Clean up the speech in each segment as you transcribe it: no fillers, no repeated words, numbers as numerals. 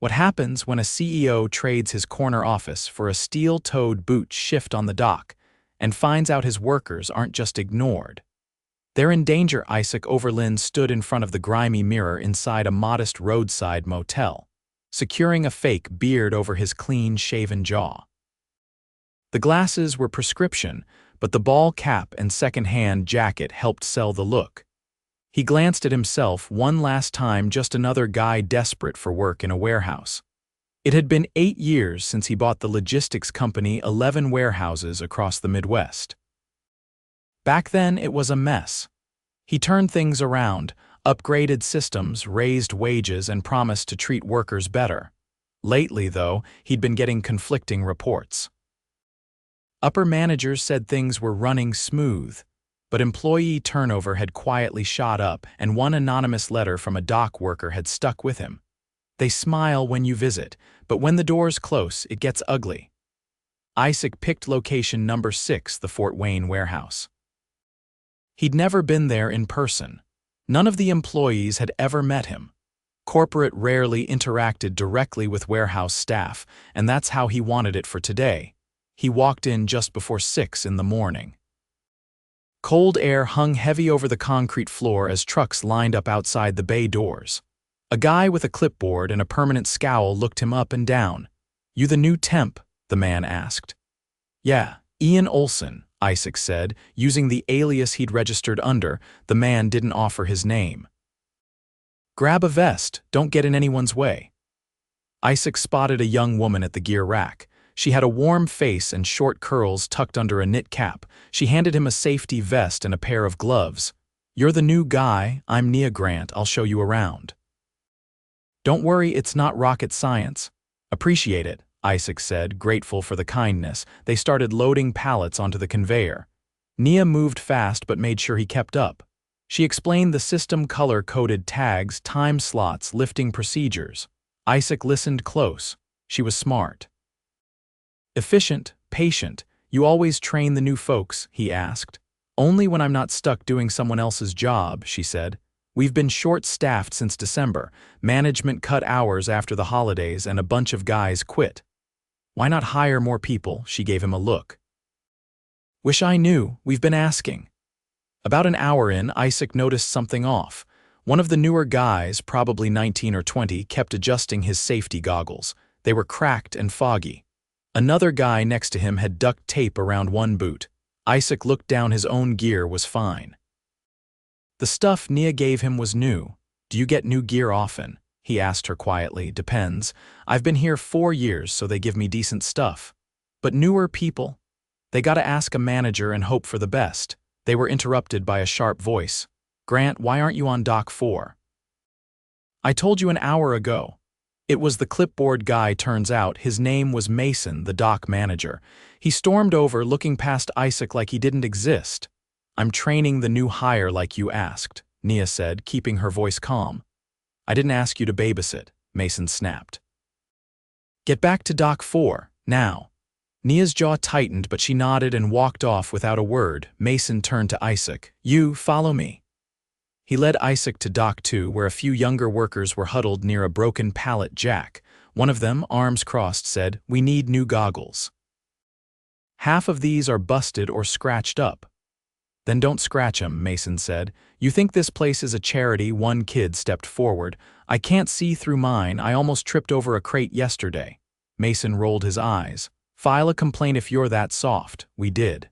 What happens when a CEO trades his corner office for a steel-toed boot shift on the dock and finds out his workers aren't just ignored? They're in danger. Isaac Overlin stood in front of the grimy mirror inside a modest roadside motel, securing a fake beard over his clean-shaven jaw. The glasses were prescription, but the ball cap and second-hand jacket helped sell the look. He glanced at himself one last time, just another guy desperate for work in a warehouse. It had been 8 years since he bought the logistics company 11 warehouses across the Midwest. Back then, it was a mess. He turned things around, upgraded systems, raised wages, and promised to treat workers better. Lately, though, he'd been getting conflicting reports. Upper managers said things were running smooth, but employee turnover had quietly shot up, and one anonymous letter from a dock worker had stuck with him. They smile when you visit, but when the door's close, it gets ugly. Isaac picked location number 6, the Fort Wayne warehouse. He'd never been there in person. None of the employees had ever met him. Corporate rarely interacted directly with warehouse staff, and that's how he wanted it for today. He walked in just before 6 in the morning. Cold air hung heavy over the concrete floor as trucks lined up outside the bay doors. A guy with a clipboard and a permanent scowl looked him up and down. "You the new temp?" the man asked. "Yeah, Ian Olson," Isaac said, using the alias he'd registered under. The man didn't offer his name. "Grab a vest, don't get in anyone's way." Isaac spotted a young woman at the gear rack. She had a warm face and short curls tucked under a knit cap. She handed him a safety vest and a pair of gloves. "You're the new guy. I'm Nia Grant. I'll show you around." "Don't worry, it's not rocket science." "Appreciate it," Isaac said, grateful for the kindness. They started loading pallets onto the conveyor. Nia moved fast but made sure he kept up. She explained the system, color-coded tags, time slots, lifting procedures. Isaac listened close. She was smart. "Efficient, patient. You always train the new folks?" he asked. "Only when I'm not stuck doing someone else's job," she said. "We've been short-staffed since December. Management cut hours after the holidays and a bunch of guys quit." "Why not hire more people?" She gave him a look. "Wish I knew. We've been asking." About an hour in, Isaac noticed something off. One of the newer guys, probably 19 or 20, kept adjusting his safety goggles. They were cracked and foggy. Another guy next to him had duct tape around one boot. Isaac looked down. His own gear was fine. The stuff Nia gave him was new. "Do you get new gear often?" he asked her quietly. "Depends. I've been here 4 years, so they give me decent stuff. But newer people? They gotta ask a manager and hope for the best." They were interrupted by a sharp voice. "Grant, why aren't you on Dock 4? "I told you an hour ago." It was the clipboard guy. Turns out his name was Mason, the dock manager. He stormed over, looking past Isaac like he didn't exist. "I'm training the new hire like you asked," Nia said, keeping her voice calm. "I didn't ask you to babysit," Mason snapped. "Get back to Dock 4, now." Nia's jaw tightened, but she nodded and walked off without a word. Mason turned to Isaac. "You, follow me." He led Isaac to Dock 2, where a few younger workers were huddled near a broken pallet jack. One of them, arms crossed, said, "We need new goggles. Half of these are busted or scratched up." "Then don't scratch 'em," Mason said. "You think this place is a charity?" One kid stepped forward. "I can't see through mine. I almost tripped over a crate yesterday." Mason rolled his eyes. "File a complaint if you're that soft." "We did."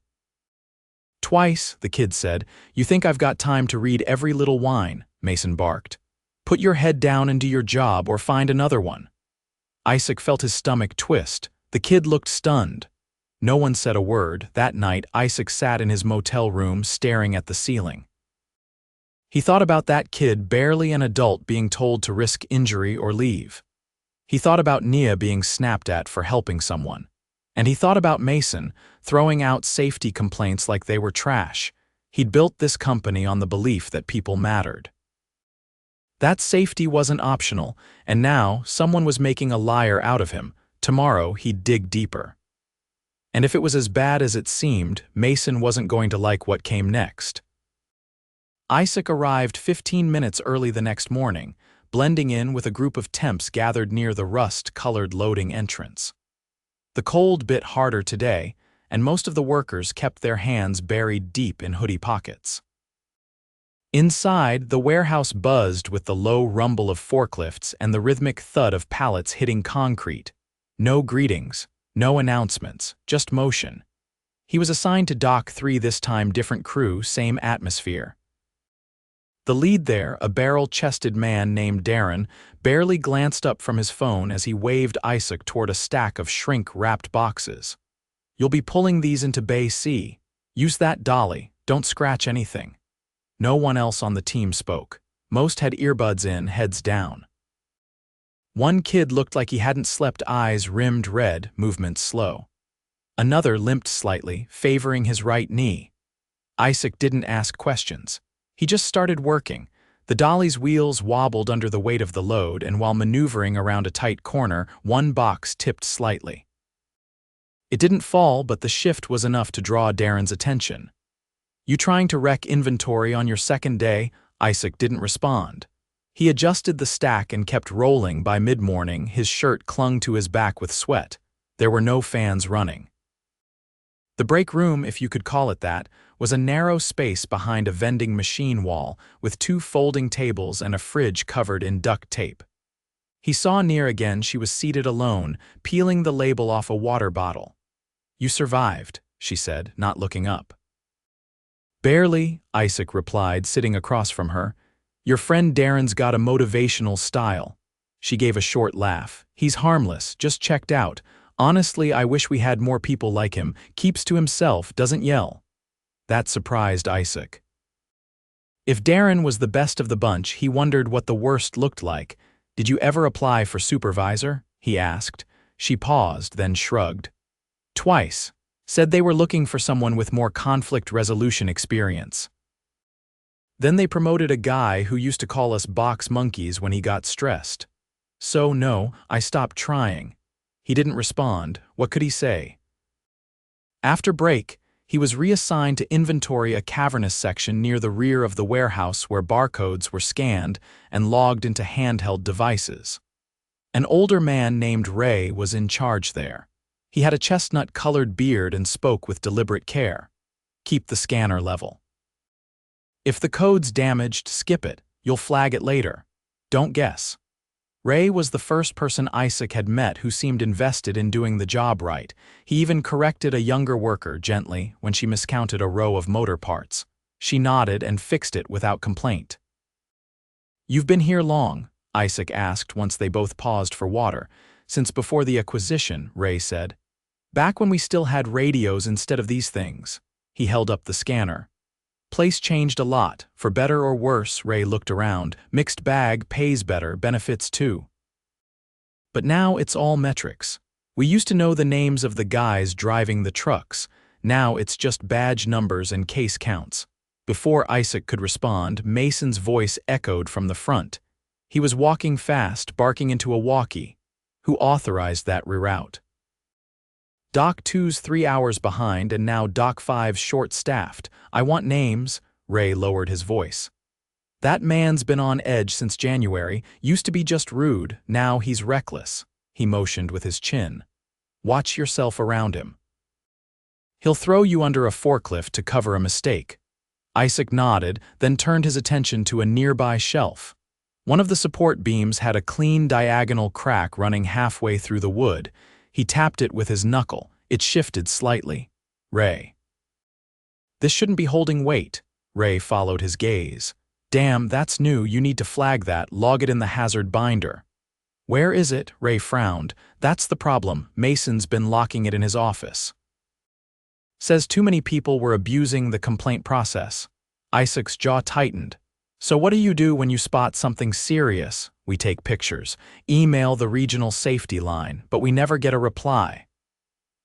"Twice," the kid said. "You think I've got time to read every little whine?" Mason barked. "Put your head down and do your job, or find another one." Isaac felt his stomach twist. The kid looked stunned. No one said a word. That night, Isaac sat in his motel room, staring at the ceiling. He thought about that kid, barely an adult, being told to risk injury or leave. He thought about Nia being snapped at for helping someone. And he thought about Mason, throwing out safety complaints like they were trash. He'd built this company on the belief that people mattered. That safety wasn't optional, and now someone was making a liar out of him. Tomorrow he'd dig deeper. And if it was as bad as it seemed, Mason wasn't going to like what came next. Isaac arrived 15 minutes early the next morning, blending in with a group of temps gathered near the rust-colored loading entrance. The cold bit harder today, and most of the workers kept their hands buried deep in hoodie pockets. Inside, the warehouse buzzed with the low rumble of forklifts and the rhythmic thud of pallets hitting concrete. No greetings, no announcements, just motion. He was assigned to Dock 3 this time, different crew, same atmosphere. The lead there, a barrel-chested man named Darren, barely glanced up from his phone as he waved Isaac toward a stack of shrink-wrapped boxes. "You'll be pulling these into Bay C. Use that dolly, don't scratch anything." No one else on the team spoke. Most had earbuds in, heads down. One kid looked like he hadn't slept, eyes rimmed red, movements slow. Another limped slightly, favoring his right knee. Isaac didn't ask questions. He just started working. The dolly's wheels wobbled under the weight of the load, and while maneuvering around a tight corner, one box tipped slightly. It didn't fall, but the shift was enough to draw Darren's attention. "You trying to wreck inventory on your second day?" Isaac didn't respond. He adjusted the stack and kept rolling. By mid-morning, his shirt clung to his back with sweat. There were no fans running. The break room, if you could call it that, was a narrow space behind a vending machine wall with 2 folding tables and a fridge covered in duct tape. He saw Near again. She was seated alone, peeling the label off a water bottle. "You survived," she said, not looking up. "Barely," Isaac replied, sitting across from her. "Your friend Darren's got a motivational style." She gave a short laugh. "He's harmless, just checked out. Honestly, I wish we had more people like him. Keeps to himself, doesn't yell." That surprised Isaac. If Darren was the best of the bunch, he wondered what the worst looked like. "Did you ever apply for supervisor?" he asked. She paused, then shrugged. "Twice. Said they were looking for someone with more conflict resolution experience. Then they promoted a guy who used to call us box monkeys when he got stressed. So no, I stopped trying." He didn't respond. What could he say? After break, he was reassigned to inventory a cavernous section near the rear of the warehouse where barcodes were scanned and logged into handheld devices. An older man named Ray was in charge there. He had a chestnut-colored beard and spoke with deliberate care. "Keep the scanner level. If the code's damaged, skip it. You'll flag it later. Don't guess." Ray was the first person Isaac had met who seemed invested in doing the job right. He even corrected a younger worker gently when she miscounted a row of motor parts. She nodded and fixed it without complaint. "You've been here long?" Isaac asked once they both paused for water. "Since before the acquisition," Ray said. "Back when we still had radios instead of these things." He held up the scanner. "Place changed a lot, for better or worse." Ray looked around. "Mixed bag, pays better, benefits too. But now it's all metrics. We used to know the names of the guys driving the trucks. Now it's just badge numbers and case counts." Before Isaac could respond, Mason's voice echoed from the front. He was walking fast, barking into a walkie. "Who authorized that reroute?" "Dock 2's 3 hours behind, and now Dock 5's short-staffed. I want names." Ray lowered his voice. "That man's been on edge since January. Used to be just rude, now he's reckless." He motioned with his chin. "Watch yourself around him. He'll throw you under a forklift to cover a mistake." Isaac nodded, then turned his attention to a nearby shelf. One of the support beams had a clean diagonal crack running halfway through the wood. He tapped it with his knuckle. It shifted slightly. "Ray. This shouldn't be holding weight." Ray followed his gaze. "Damn, that's new. You need to flag that, log it in the hazard binder." "Where is it?" Ray frowned. "That's the problem. Mason's been locking it in his office. Says too many people were abusing the complaint process." Isaac's jaw tightened. "So what do you do when you spot something serious?" "We take pictures, email the regional safety line, but we never get a reply."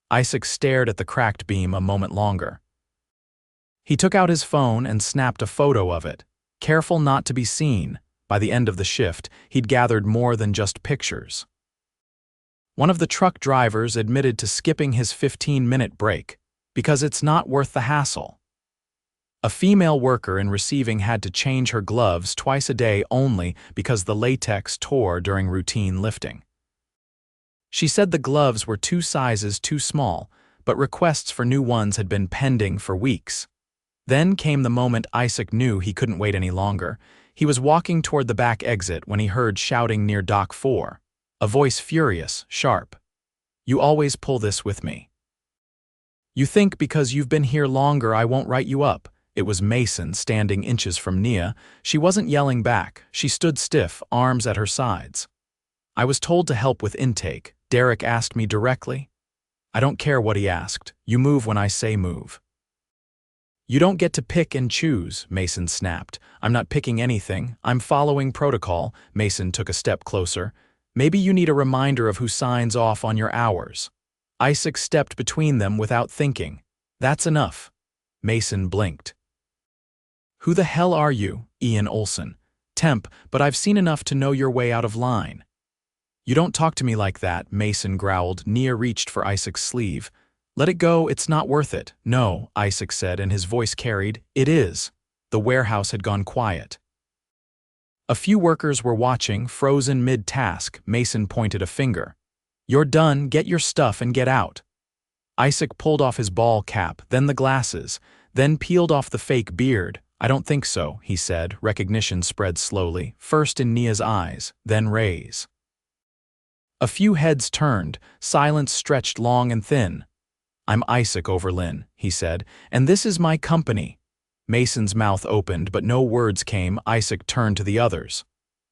Isaac stared at the cracked beam a moment longer. He took out his phone and snapped a photo of it, careful not to be seen. By the end of the shift, he'd gathered more than just pictures. One of the truck drivers admitted to skipping his 15-minute break, because it's not worth the hassle. A female worker in receiving had to change her gloves twice a day only because the latex tore during routine lifting. She said the gloves were 2 sizes too small, but requests for new ones had been pending for weeks. Then came the moment Isaac knew he couldn't wait any longer. He was walking toward the back exit when he heard shouting near Dock 4. A voice furious, sharp. "You always pull this with me. You think because you've been here longer I won't write you up." It was Mason standing inches from Nia. She wasn't yelling back. She stood stiff, arms at her sides. "I was told to help with intake. Derek asked me directly." "I don't care what he asked. You move when I say move." "You don't get to pick and choose," Mason snapped. "I'm not picking anything. I'm following protocol." Mason took a step closer. "Maybe you need a reminder of who signs off on your hours." Isaac stepped between them without thinking. "That's enough." Mason blinked. "Who the hell are you?" Ian Olson. "Temp, but I've seen enough to know your way out of line." "You don't talk to me like that," Mason growled. Nia reached for Isaac's sleeve. "Let it go, it's not worth it." "No," Isaac said, and his voice carried. "It is." The warehouse had gone quiet. A few workers were watching, frozen mid-task. Mason pointed a finger. "You're done, get your stuff and get out." Isaac pulled off his ball cap, then the glasses, then peeled off the fake beard. "I don't think so," he said. Recognition spread slowly, first in Nia's eyes, then Ray's. A few heads turned, silence stretched long and thin. "I'm Isaac Overlin," he said, "and this is my company." Mason's mouth opened, but no words came. Isaac turned to the others.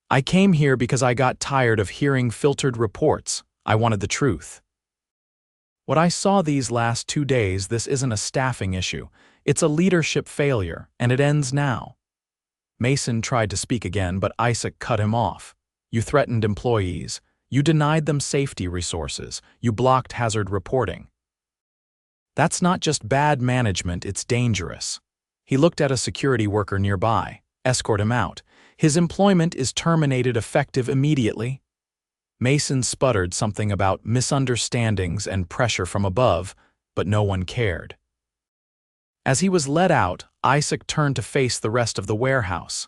"I came here because I got tired of hearing filtered reports. I wanted the truth. What I saw these last 2 days, this isn't a staffing issue. It's a leadership failure, and it ends now." Mason tried to speak again, but Isaac cut him off. "You threatened employees. You denied them safety resources. You blocked hazard reporting. That's not just bad management, it's dangerous." He looked at a security worker nearby. "Escort him out. His employment is terminated effective immediately." Mason sputtered something about misunderstandings and pressure from above, but no one cared. As he was let out, Isaac turned to face the rest of the warehouse.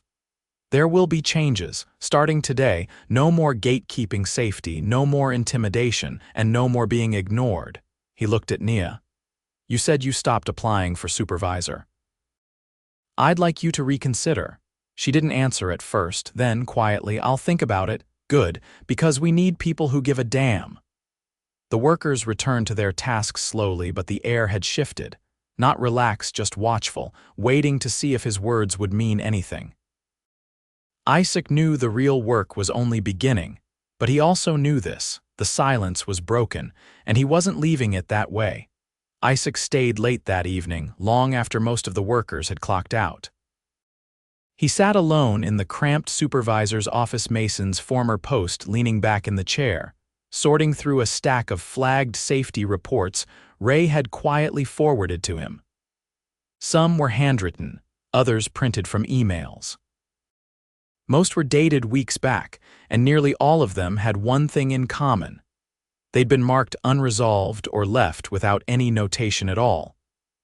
"There will be changes. Starting today, no more gatekeeping safety, no more intimidation, and no more being ignored." He looked at Nia. "You said you stopped applying for supervisor. I'd like you to reconsider." She didn't answer at first, then, quietly, "I'll think about it." "Good, because we need people who give a damn." The workers returned to their tasks slowly, but the air had shifted. Not relaxed, just watchful, waiting to see if his words would mean anything. Isaac knew the real work was only beginning, but he also knew this. The silence was broken, and he wasn't leaving it that way. Isaac stayed late that evening, long after most of the workers had clocked out. He sat alone in the cramped supervisor's office. Mason's former post, leaning back in the chair. Sorting through a stack of flagged safety reports Ray had quietly forwarded to him. Some were handwritten, others printed from emails. Most were dated weeks back, and nearly all of them had one thing in common. They'd been marked unresolved or left without any notation at all.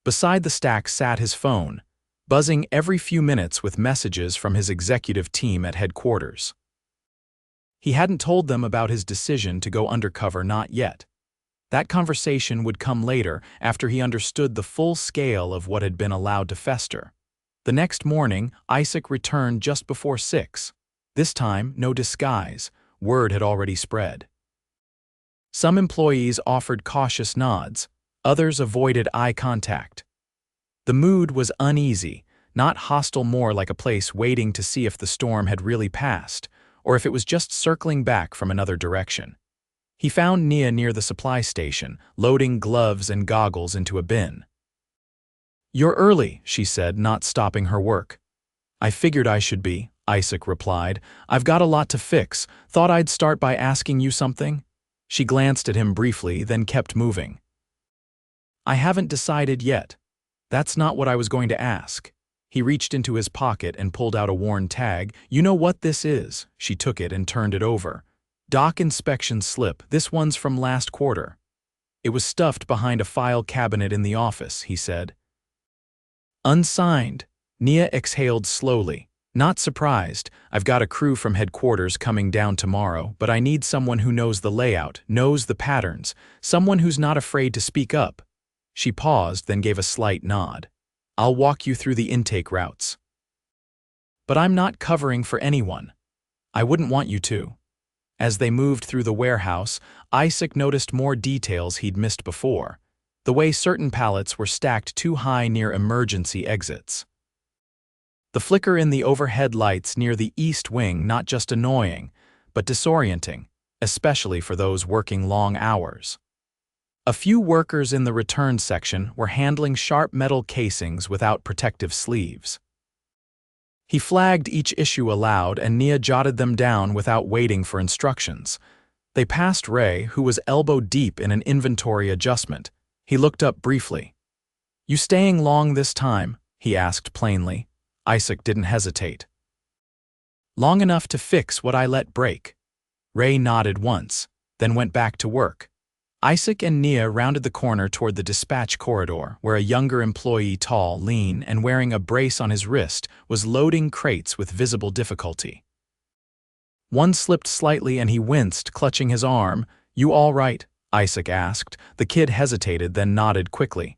Beside the stack sat his phone, buzzing every few minutes with messages from his executive team at headquarters. He hadn't told them about his decision to go undercover, not yet. That conversation would come later, after he understood the full scale of what had been allowed to fester. The next morning, Isaac returned just before 6. This time, no disguise. Word had already spread. Some employees offered cautious nods. Others avoided eye contact. The mood was uneasy, not hostile, more like a place waiting to see if the storm had really passed, or if it was just circling back from another direction. He found Nia near the supply station, loading gloves and goggles into a bin. "You're early," she said, not stopping her work. "I figured I should be," Isaac replied. "I've got a lot to fix. Thought I'd start by asking you something." She glanced at him briefly, then kept moving. "I haven't decided yet." "That's not what I was going to ask." He reached into his pocket and pulled out a worn tag. "You know what this is?" She took it and turned it over. "Dock inspection slip. This one's from last quarter." It was stuffed behind a file cabinet in the office, he said. "Unsigned." Nia exhaled slowly. Not surprised. I've got a crew from headquarters coming down tomorrow, but I need someone who knows the layout, knows the patterns, someone who's not afraid to speak up. She paused, then gave a slight nod. I'll walk you through the intake routes. But I'm not covering for anyone. I wouldn't want you to. As they moved through the warehouse, Isaac noticed more details he'd missed before. The way certain pallets were stacked too high near emergency exits. The flicker in the overhead lights near the east wing not just annoying, but disorienting, especially for those working long hours. A few workers in the return section were handling sharp metal casings without protective sleeves. He flagged each issue aloud and Nia jotted them down without waiting for instructions. They passed Ray, who was elbow-deep in an inventory adjustment. He looked up briefly. "You staying long this time?" he asked plainly. Isaac didn't hesitate. "Long enough to fix what I let break." Ray nodded once, then went back to work. Isaac and Nia rounded the corner toward the dispatch corridor, where a younger employee, tall, lean, and wearing a brace on his wrist, was loading crates with visible difficulty. One slipped slightly and he winced, clutching his arm. "You all right?" Isaac asked. The kid hesitated, then nodded quickly.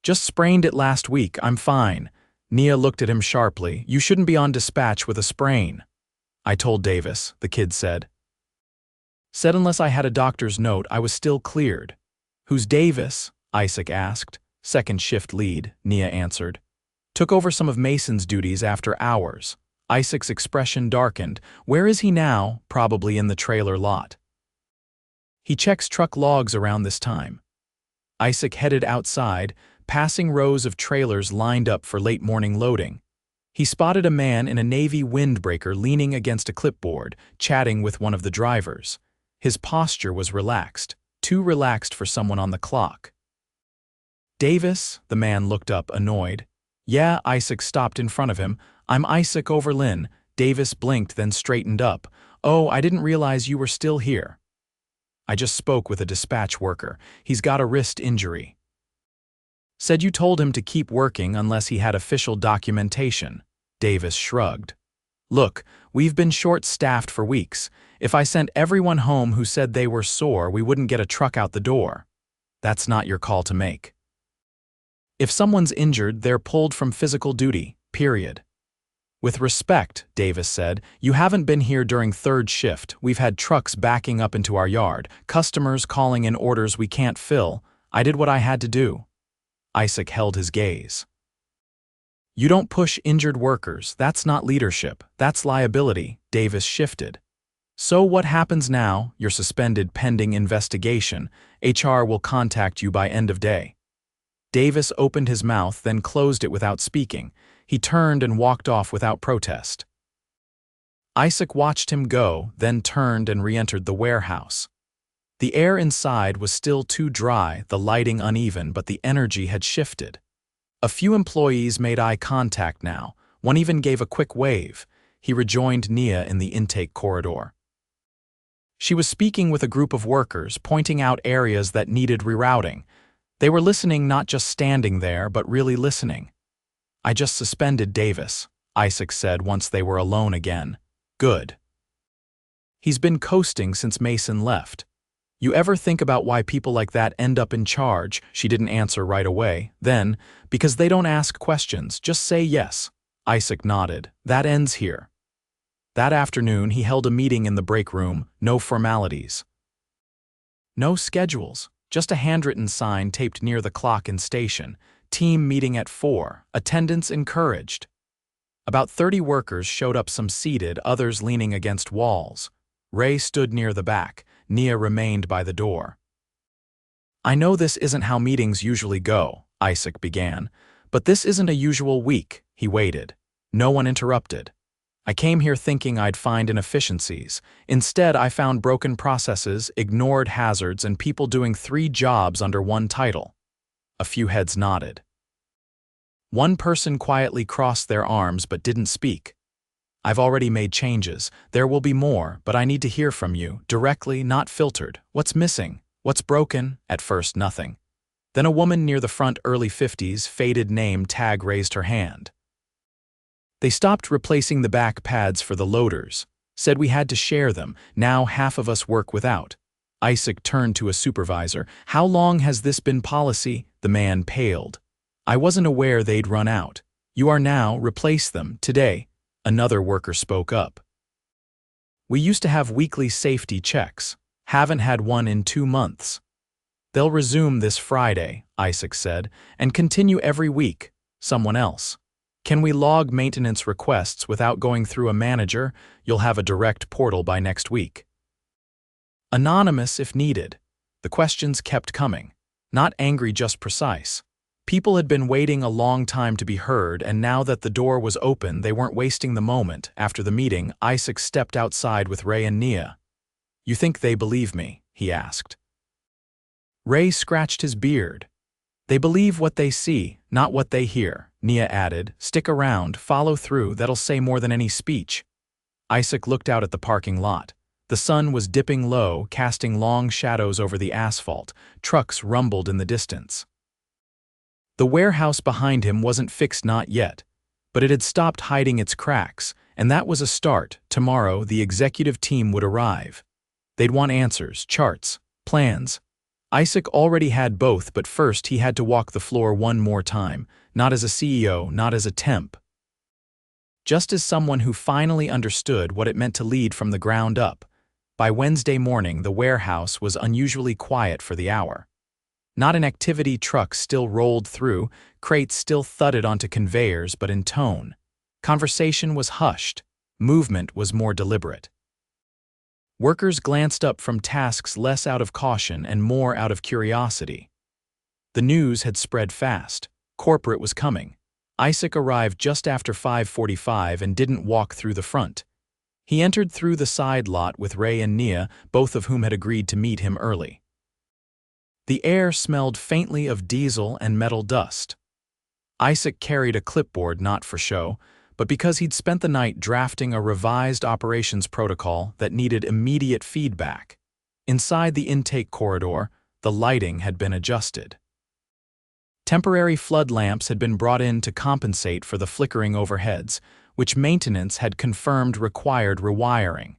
"Just sprained it last week, I'm fine." Nia looked at him sharply. "You shouldn't be on dispatch with a sprain." "I told Davis," the kid said. "Said unless I had a doctor's note, I was still cleared." "Who's Davis?" Isaac asked. "Second shift lead," Nia answered. "Took over some of Mason's duties after hours." Isaac's expression darkened. "Where is he now?" "Probably in the trailer lot. He checks truck logs around this time." Isaac headed outside, passing rows of trailers lined up for late morning loading. He spotted a man in a navy windbreaker leaning against a clipboard, chatting with one of the drivers. His posture was relaxed, too relaxed for someone on the clock. "Davis?" The man looked up, annoyed. "Yeah," Isaac stopped in front of him. "I'm Isaac Overlin." Davis blinked, then straightened up. "Oh, I didn't realize you were still here." "I just spoke with a dispatch worker. He's got a wrist injury." "Said you told him to keep working unless he had official documentation." Davis shrugged. "Look, we've been short-staffed for weeks. If I sent everyone home who said they were sore, we wouldn't get a truck out the door. That's not your call to make. If someone's injured, they're pulled from physical duty, period." "With respect," Davis said, "you haven't been here during third shift. We've had trucks backing up into our yard, customers calling in orders we can't fill. I did what I had to do." Isaac held his gaze. "You don't push injured workers. That's not leadership. That's liability." Davis shifted. "So what happens now? You're suspended pending investigation. HR will contact you by end of day." Davis opened his mouth, then closed it without speaking. He turned and walked off without protest. Isaac watched him go, then turned and re-entered the warehouse. The air inside was still too dry, the lighting uneven, but the energy had shifted. A few employees made eye contact now. One even gave a quick wave. He rejoined Nia in the intake corridor. She was speaking with a group of workers, pointing out areas that needed rerouting. They were listening, not just standing there, but really listening. "I just suspended Davis," Isaac said once they were alone again. "Good. He's been coasting since Mason left. You ever think about why people like that end up in charge?" She didn't answer right away. Then, "Because they don't ask questions, just say yes." Isaac nodded. "That ends here." That afternoon, he held a meeting in the break room, no formalities. No schedules, just a handwritten sign taped near the clock in station. Team meeting at 4, attendance encouraged. About 30 workers showed up, some seated, others leaning against walls. Ray stood near the back. Nia remained by the door. "I know this isn't how meetings usually go," Isaac began, "but this isn't a usual week." He waited. No one interrupted. "I came here thinking I'd find inefficiencies. Instead, I found broken processes, ignored hazards, and people doing 3 jobs under one title." A few heads nodded. One person quietly crossed their arms but didn't speak. "I've already made changes. There will be more, but I need to hear from you, directly, not filtered. What's missing? What's broken?" At first, nothing. Then a woman near the front, early 50s, faded name tag, raised her hand. They stopped replacing the back pads for the loaders, said we had to share them, now half of us work without. Isaac turned to a supervisor. How long has this been policy? The man paled. I wasn't aware they'd run out. You are now, replace them, today. Another worker spoke up. We used to have weekly safety checks. Haven't had one in 2 months. They'll resume this Friday, Isaac said, and continue every week. Someone else. Can we log maintenance requests without going through a manager? You'll have a direct portal by next week. Anonymous if needed. The questions kept coming. Not angry, just precise. People had been waiting a long time to be heard, and now that the door was open, they weren't wasting the moment. After the meeting, Isaac stepped outside with Ray and Nia. You think they believe me? He asked. Ray scratched his beard. They believe what they see, not what they hear, Nia added. Stick around, follow through, that'll say more than any speech. Isaac looked out at the parking lot. The sun was dipping low, casting long shadows over the asphalt. Trucks rumbled in the distance. The warehouse behind him wasn't fixed, not yet, but it had stopped hiding its cracks, and that was a start. Tomorrow, the executive team would arrive. They'd want answers, charts, plans. Isaac already had both, but first he had to walk the floor one more time, not as a CEO, not as a temp. Just as someone who finally understood what it meant to lead from the ground up. By Wednesday morning, the warehouse was unusually quiet for the hour. Not an activity. Trucks still rolled through, crates still thudded onto conveyors, but in tone. Conversation was hushed. Movement was more deliberate. Workers glanced up from tasks less out of caution and more out of curiosity. The news had spread fast. Corporate was coming. Isaac arrived just after 5:45 and didn't walk through the front. He entered through the side lot with Ray and Nia, both of whom had agreed to meet him early. The air smelled faintly of diesel and metal dust. Isaac carried a clipboard not for show, but because he'd spent the night drafting a revised operations protocol that needed immediate feedback. Inside the intake corridor, the lighting had been adjusted. Temporary flood lamps had been brought in to compensate for the flickering overheads, which maintenance had confirmed required rewiring.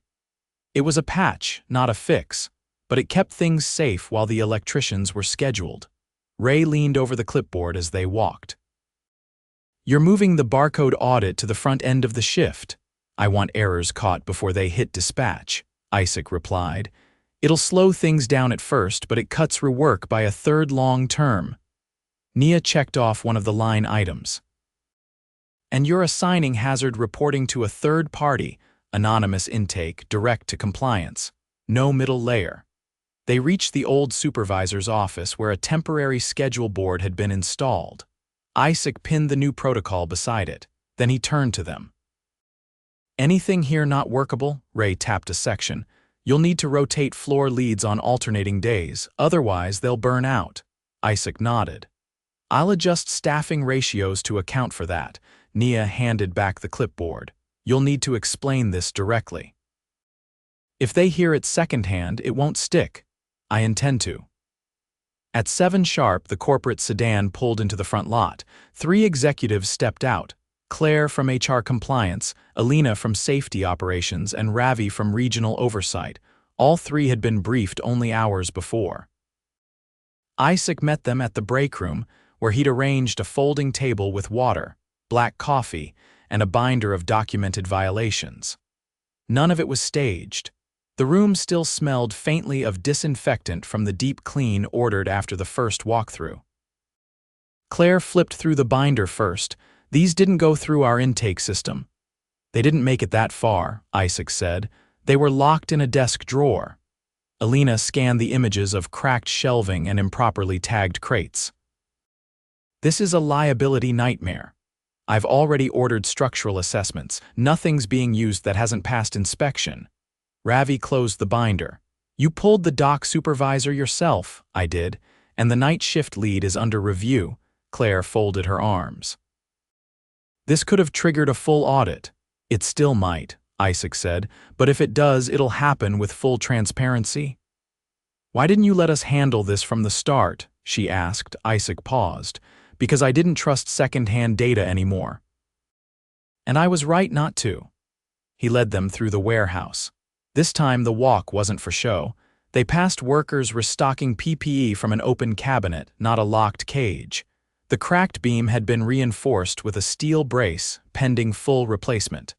It was a patch, not a fix, but it kept things safe while the electricians were scheduled. Ray leaned over the clipboard as they walked. You're moving the barcode audit to the front end of the shift. I want errors caught before they hit dispatch, Isaac replied. It'll slow things down at first, but it cuts rework by a third long term. Nia checked off one of the line items. And you're assigning hazard reporting to a third party, anonymous intake, direct to compliance. No middle layer. They reached the old supervisor's office where a temporary schedule board had been installed. Isaac pinned the new protocol beside it. Then he turned to them. Anything here not workable? Ray tapped a section. You'll need to rotate floor leads on alternating days, otherwise they'll burn out. Isaac nodded. I'll adjust staffing ratios to account for that. Nia handed back the clipboard. You'll need to explain this directly. If they hear it secondhand, it won't stick. I intend to. At 7 sharp, the corporate sedan pulled into the front lot. 3 executives stepped out. Claire from HR Compliance, Alina from Safety Operations, and Ravi from Regional Oversight. All 3 had been briefed only hours before. Isaac met them at the break room, where he'd arranged a folding table with water, black coffee, and a binder of documented violations. None of it was staged. The room still smelled faintly of disinfectant from the deep clean ordered after the first walkthrough. Claire flipped through the binder first. These didn't go through our intake system. They didn't make it that far, Isaac said. They were locked in a desk drawer. Alina scanned the images of cracked shelving and improperly tagged crates. This is a liability nightmare. I've already ordered structural assessments. Nothing's being used that hasn't passed inspection. Ravi closed the binder. You pulled the dock supervisor yourself. I did, and the night shift lead is under review. Claire folded her arms. This could have triggered a full audit. It still might, Isaac said, but if it does, it'll happen with full transparency. Why didn't you let us handle this from the start? She asked. Isaac paused. Because I didn't trust second-hand data anymore. And I was right not to. He led them through the warehouse. This time the walk wasn't for show. They passed workers restocking PPE from an open cabinet, not a locked cage. The cracked beam had been reinforced with a steel brace, pending full replacement.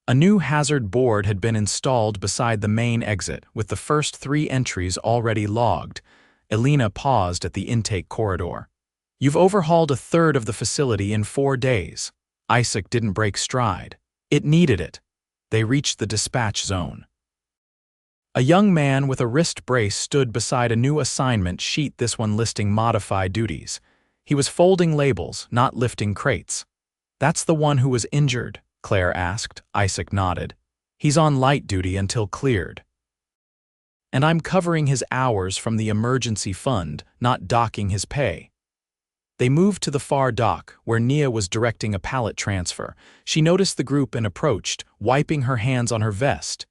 A new hazard board had been installed beside the main exit, with the first 3 entries already logged. Elena paused at the intake corridor. You've overhauled a third of the facility in 4 days. Isaac didn't break stride. It needed it. They reached the dispatch zone. A young man with a wrist brace stood beside a new assignment sheet, this one listing modified duties. He was folding labels, not lifting crates. That's the one who was injured, Claire asked. Isaac nodded. He's on light duty until cleared. And I'm covering his hours from the emergency fund, not docking his pay. They moved to the far dock, where Nia was directing a pallet transfer. She noticed the group and approached, wiping her hands on her vest.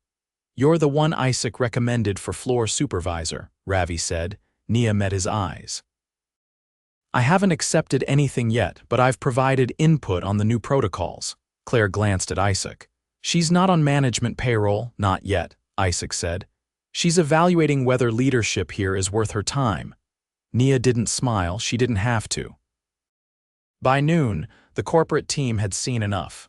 You're the one Isaac recommended for floor supervisor, Ravi said. Nia met his eyes. I haven't accepted anything yet, but I've provided input on the new protocols. Claire glanced at Isaac. She's not on management payroll, not yet, Isaac said. She's evaluating whether leadership here is worth her time. Nia didn't smile, she didn't have to. By noon, the corporate team had seen enough.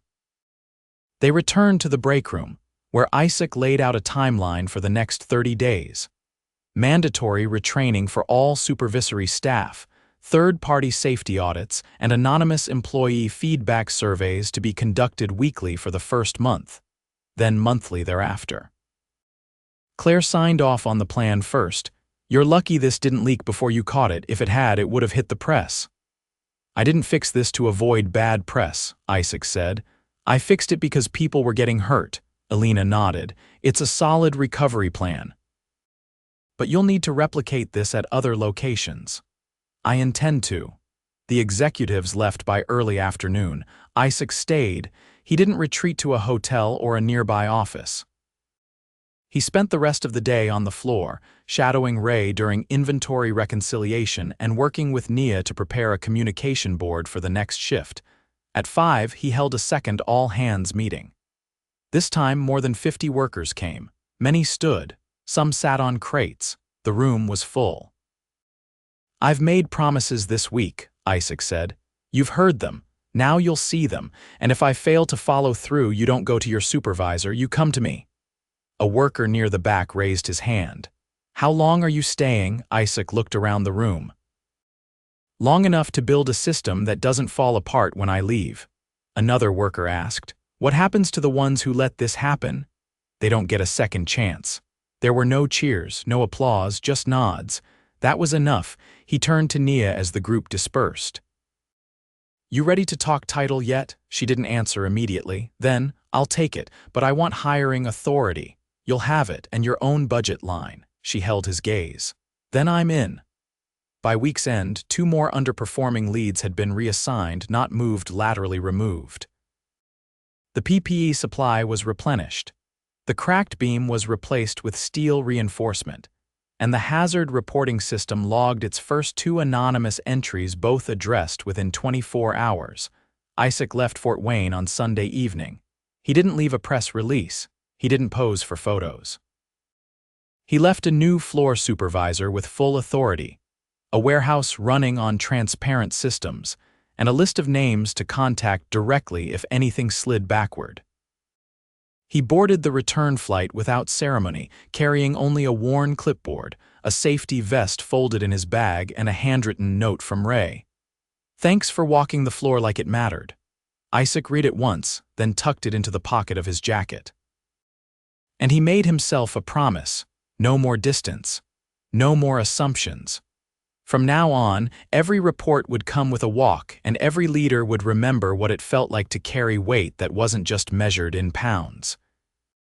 They returned to the break room, where Isaac laid out a timeline for the next 30 days. Mandatory retraining for all supervisory staff, third-party safety audits, and anonymous employee feedback surveys to be conducted weekly for the first month, then monthly thereafter. Claire signed off on the plan first. You're lucky this didn't leak before you caught it. If it had, it would have hit the press. I didn't fix this to avoid bad press, Isaac said. I fixed it because people were getting hurt. Elena nodded. It's a solid recovery plan. But you'll need to replicate this at other locations. I intend to. The executives left by early afternoon. Isaac stayed. He didn't retreat to a hotel or a nearby office. He spent the rest of the day on the floor, shadowing Ray during inventory reconciliation and working with Nia to prepare a communication board for the next shift. At 5, he held a second all-hands meeting. This time, more than 50 workers came. Many stood. Some sat on crates. The room was full. I've made promises this week, Isaac said. You've heard them. Now you'll see them. And if I fail to follow through, you don't go to your supervisor, you come to me. A worker near the back raised his hand. How long are you staying? Isaac looked around the room. Long enough to build a system that doesn't fall apart when I leave. Another worker asked. What happens to the ones who let this happen? They don't get a second chance. There were no cheers, no applause, just nods. That was enough. He turned to Nia as the group dispersed. You ready to talk title yet? She didn't answer immediately. Then, I'll take it, but I want hiring authority. You'll have it, and your own budget line. She held his gaze. Then I'm in. By week's end, 2 more underperforming leads had been reassigned, not moved, laterally removed. The PPE supply was replenished. The cracked beam was replaced with steel reinforcement, and the hazard reporting system logged its first 2 anonymous entries, both addressed within 24 hours. Isaac left Fort Wayne on Sunday evening. He didn't leave a press release. He didn't pose for photos. He left a new floor supervisor with full authority, a warehouse running on transparent systems, and a list of names to contact directly if anything slid backward. He boarded the return flight without ceremony, carrying only a worn clipboard, a safety vest folded in his bag, and a handwritten note from Ray. Thanks for walking the floor like it mattered. Isaac read it once, then tucked it into the pocket of his jacket. And he made himself a promise. No more distance. No more assumptions. From now on, every report would come with a walk, and every leader would remember what it felt like to carry weight that wasn't just measured in pounds.